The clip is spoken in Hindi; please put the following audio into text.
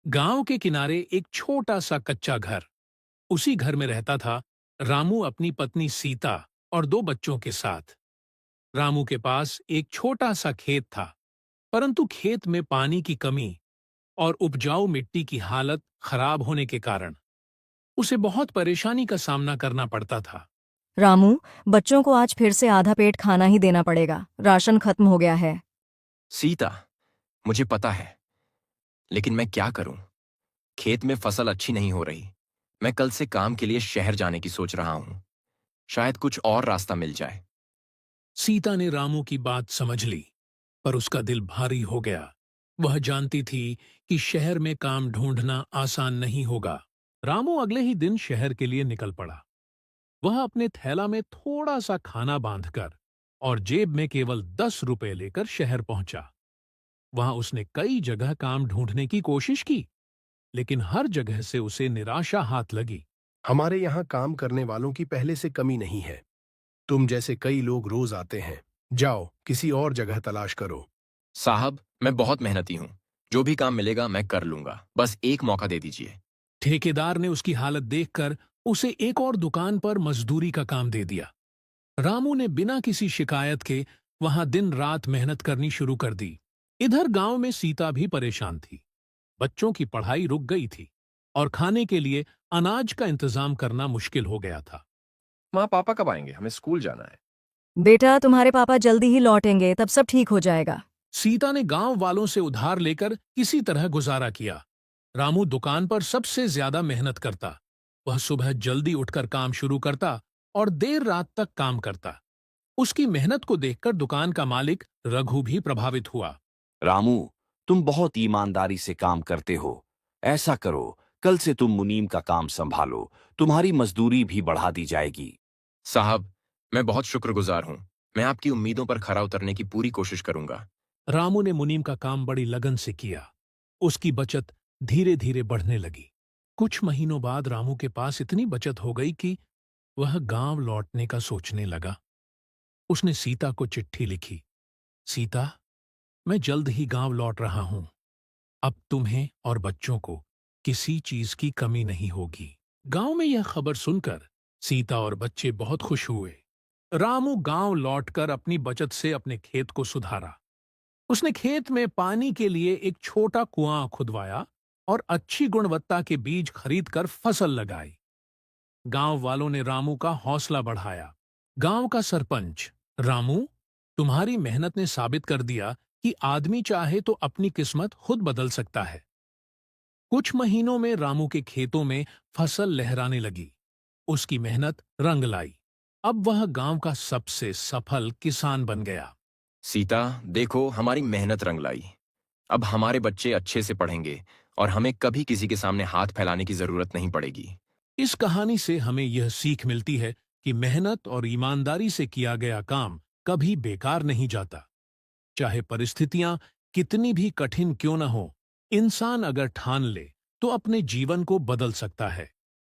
गांव के किनारे एक छोटा सा कच्चा घर। उसी घर में रहता था रामू अपनी पत्नी सीता और दो बच्चों के साथ। रामू के पास एक छोटा सा खेत था, परंतु खेत में पानी की कमी और उपजाऊ मिट्टी की हालत खराब होने के कारण उसे बहुत परेशानी का सामना करना पड़ता था। रामू, बच्चों को आज फिर से आधा पेट खाना ही देना पड़ेगा। राशन खत्म हो गया है। सीता, मुझे पता है, लेकिन मैं क्या करूं? खेत में फसल अच्छी नहीं हो रही। मैं कल से काम के लिए शहर जाने की सोच रहा हूं। शायद कुछ और रास्ता मिल जाए। सीता ने रामू की बात समझ ली, पर उसका दिल भारी हो गया। वह जानती थी कि शहर में काम ढूंढना आसान नहीं होगा। रामू अगले ही दिन शहर के लिए निकल पड़ा। वह अपने थैला में थोड़ा सा खाना बांधकर और जेब में केवल 10 रुपए लेकर शहर पहुंचा। वहां उसने कई जगह काम ढूंढने की कोशिश की, लेकिन हर जगह से उसे निराशा हाथ लगी। हमारे यहाँ काम करने वालों की पहले से कमी नहीं है। तुम जैसे कई लोग रोज आते हैं। जाओ, किसी और जगह तलाश करो। साहब, मैं बहुत मेहनती हूं। जो भी काम मिलेगा मैं कर लूंगा। बस एक मौका दे दीजिए। ठेकेदार ने उसकी हालत देखकर उसे एक और दुकान पर मजदूरी का काम दे दिया। रामू ने बिना किसी शिकायत के वहां दिन रात मेहनत करनी शुरू कर दी। इधर गांव में सीता भी परेशान थी। बच्चों की पढ़ाई रुक गई थी और खाने के लिए अनाज का इंतजाम करना मुश्किल हो गया था। माँ, पापा कब आएंगे? हमें स्कूल जाना है। बेटा, तुम्हारे पापा जल्दी ही लौटेंगे, तब सब ठीक हो जाएगा। सीता ने गांव वालों से उधार लेकर किसी तरह गुजारा किया। रामू दुकान पर सबसे ज्यादा मेहनत करता। वह सुबह जल्दी उठकर काम शुरू करता और देर रात तक काम करता। उसकी मेहनत को देखकर दुकान का मालिक रघु भी प्रभावित हुआ। रामू, तुम बहुत ईमानदारी से काम करते हो। ऐसा करो, कल से तुम मुनीम का काम संभालो। तुम्हारी मजदूरी भी बढ़ा दी जाएगी। साहब, मैं बहुत शुक्रगुजार हूं। मैं आपकी उम्मीदों पर खरा उतरने की पूरी कोशिश करूंगा। रामू ने मुनीम का काम बड़ी लगन से किया। उसकी बचत धीरे धीरे बढ़ने लगी। कुछ महीनों बाद रामू के पास इतनी बचत हो गई कि वह गांव लौटने का सोचने लगा। उसने सीता को चिट्ठी लिखी। सीता, मैं जल्द ही गांव लौट रहा हूं। अब तुम्हें और बच्चों को किसी चीज की कमी नहीं होगी। गांव में यह खबर सुनकर सीता और बच्चे बहुत खुश हुए। रामू गांव लौटकर अपनी बचत से अपने खेत को सुधारा। उसने खेत में पानी के लिए एक छोटा कुआं खुदवाया और अच्छी गुणवत्ता के बीज खरीदकर फसल लगाई। गांव वालों ने रामू का हौसला बढ़ाया। गांव का सरपंच, रामू, तुम्हारी मेहनत ने साबित कर दिया कि आदमी चाहे तो अपनी किस्मत खुद बदल सकता है। कुछ महीनों में रामू के खेतों में फसल लहराने लगी। उसकी मेहनत रंग लाई। अब वह गांव का सबसे सफल किसान बन गया। सीता, देखो, हमारी मेहनत रंग लाई। अब हमारे बच्चे अच्छे से पढ़ेंगे और हमें कभी किसी के सामने हाथ फैलाने की जरूरत नहीं पड़ेगी। इस कहानी से हमें यह सीख मिलती है कि मेहनत और ईमानदारी से किया गया काम कभी बेकार नहीं जाता। चाहे परिस्थितियां कितनी भी कठिन क्यों न हो, इंसान अगर ठान ले तो अपने जीवन को बदल सकता है।